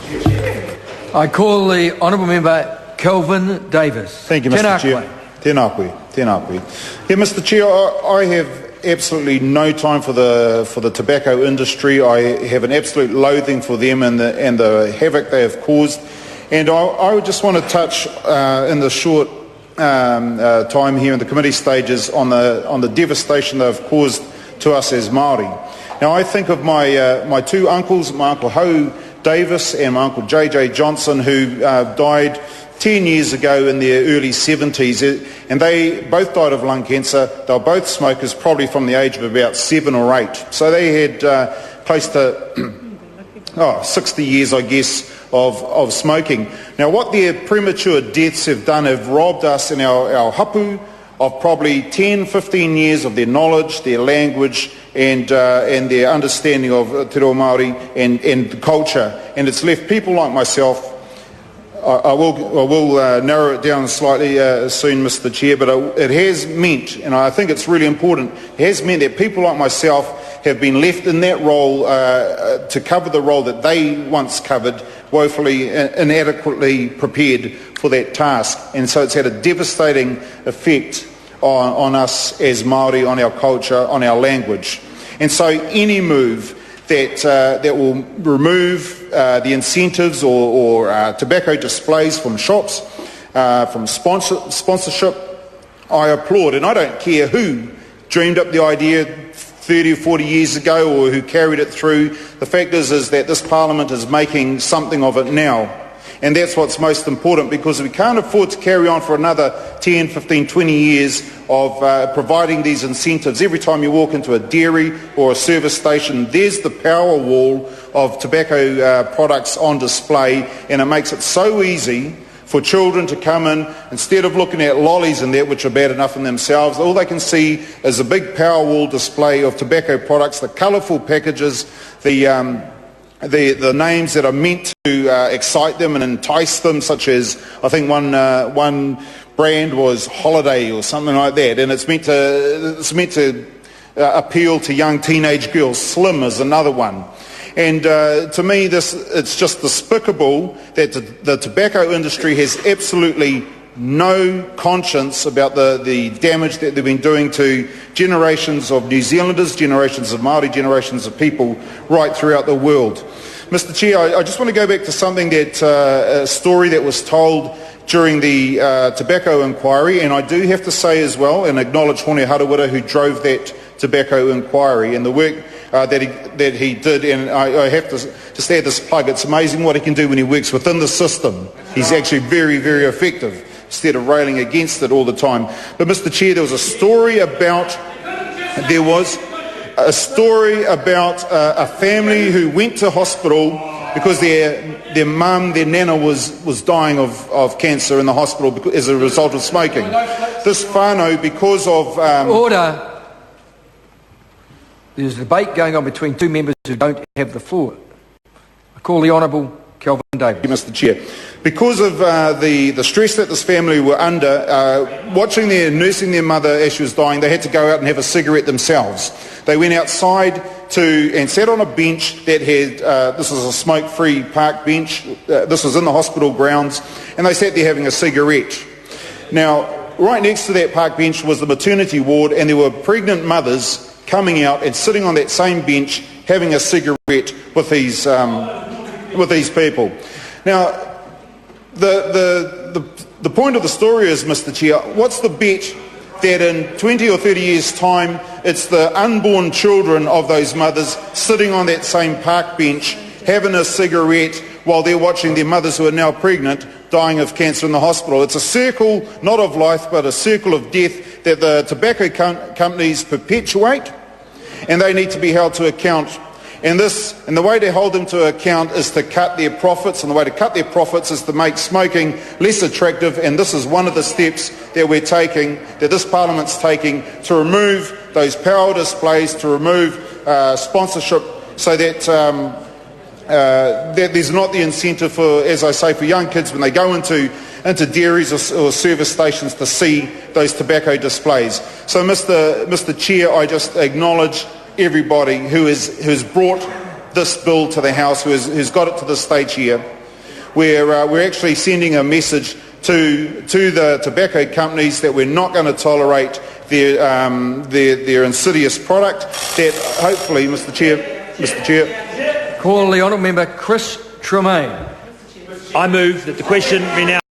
I call the Honourable Member Kelvin Davis. Thank you, Mr. Chair. Tēnā koe. Yeah, Mr. Chair, I have absolutely no time for the tobacco industry. I have an absolute loathing for them and the havoc they have caused. And I would just want to touch in the short time here in the committee stages on the devastation they've caused to us as Māori. Now, I think of my two uncles, my Uncle Hou Davis and my Uncle JJ Johnson, who died 10 years ago in their early 70s, and they both died of lung cancer. They were both smokers, probably from the age of about 7 or 8. So they had close to 60 years, I guess, of smoking. Now, what their premature deaths have done have robbed us in our hapu of probably 10, 15 years of their knowledge, their language, and their understanding of Te Reo Māori and culture. And it's left people like myself. I will narrow it down slightly soon, Mr. Chair, but it has meant, and I think it's really important, it has meant that people like myself have been left in that role to cover the role that they once covered, woefully inadequately prepared for that task. And so it's had a devastating effect on us as Māori, on our culture, on our language. And so any move that will remove the incentives or tobacco displays from shops, from sponsorship, I applaud. And I don't care who dreamed up the idea 30 or 40 years ago or who carried it through. The fact is that this Parliament is making something of it now. And that's what's most important, because we can't afford to carry on for another 10, 15, 20 years of providing these incentives. Every time you walk into a dairy or a service station, there's the power wall of tobacco products on display, and it makes it so easy for children to come in. Instead of looking at lollies and that, which are bad enough in themselves, all they can see is a big power wall display of tobacco products, the colourful packages, the names that are meant to excite them and entice them, such as, I think one brand was Holiday or something like that, and it's meant to appeal to young teenage girls. Slim is another one. And to me, it's just despicable that the tobacco industry has absolutely no conscience about the damage that they've been doing to generations of New Zealanders, generations of Māori, generations of people right throughout the world. Mr. Chair, I just want to go back to something a story that was told during the tobacco inquiry, and I do have to say as well, and acknowledge Hone Harawira, who drove that tobacco inquiry and the work that he did. And I have to just add this plug. It's amazing what he can do when he works within the system. He's actually very, very effective, instead of railing against it all the time. But Mr. Chair, there was a story about a family who went to hospital because their mum, their nana was dying of cancer in the hospital as a result of smoking. This whānau, because of... Order. There's a debate going on between two members who don't have the floor. I call the Honourable Kelvin Davis. Mr. Chair. Because of the stress that this family were under, nursing their mother as she was dying, they had to go out and have a cigarette themselves. They went outside and sat on a bench that had, this was a smoke-free park bench, this was in the hospital grounds, and they sat there having a cigarette. Now, right next to that park bench was the maternity ward, and there were pregnant mothers coming out and sitting on that same bench having a cigarette with these people. Now, the point of the story is, Mr. Chair, what's the bet that in 20 or 30 years' time it's the unborn children of those mothers sitting on that same park bench having a cigarette while they're watching their mothers who are now pregnant dying of cancer in the hospital? It's a circle, not of life, but a circle of death that the tobacco companies perpetuate, and they need to be held to account. And the way to hold them to account is to cut their profits, and the way to cut their profits is to make smoking less attractive, and this is one of the steps that we're taking, that this Parliament's taking, to remove those power displays, to remove sponsorship, so that there's not the incentive for, as I say, for young kids when they go into dairies or service stations to see those tobacco displays. So, Mr. Chair, I just acknowledge everybody who has brought this bill to the House, who's got it to this stage here. we're actually sending a message to the tobacco companies that we're not going to tolerate their insidious product. That hopefully, Mr. Chair. Call the honourable member Chris Tremaine. I move that the question be now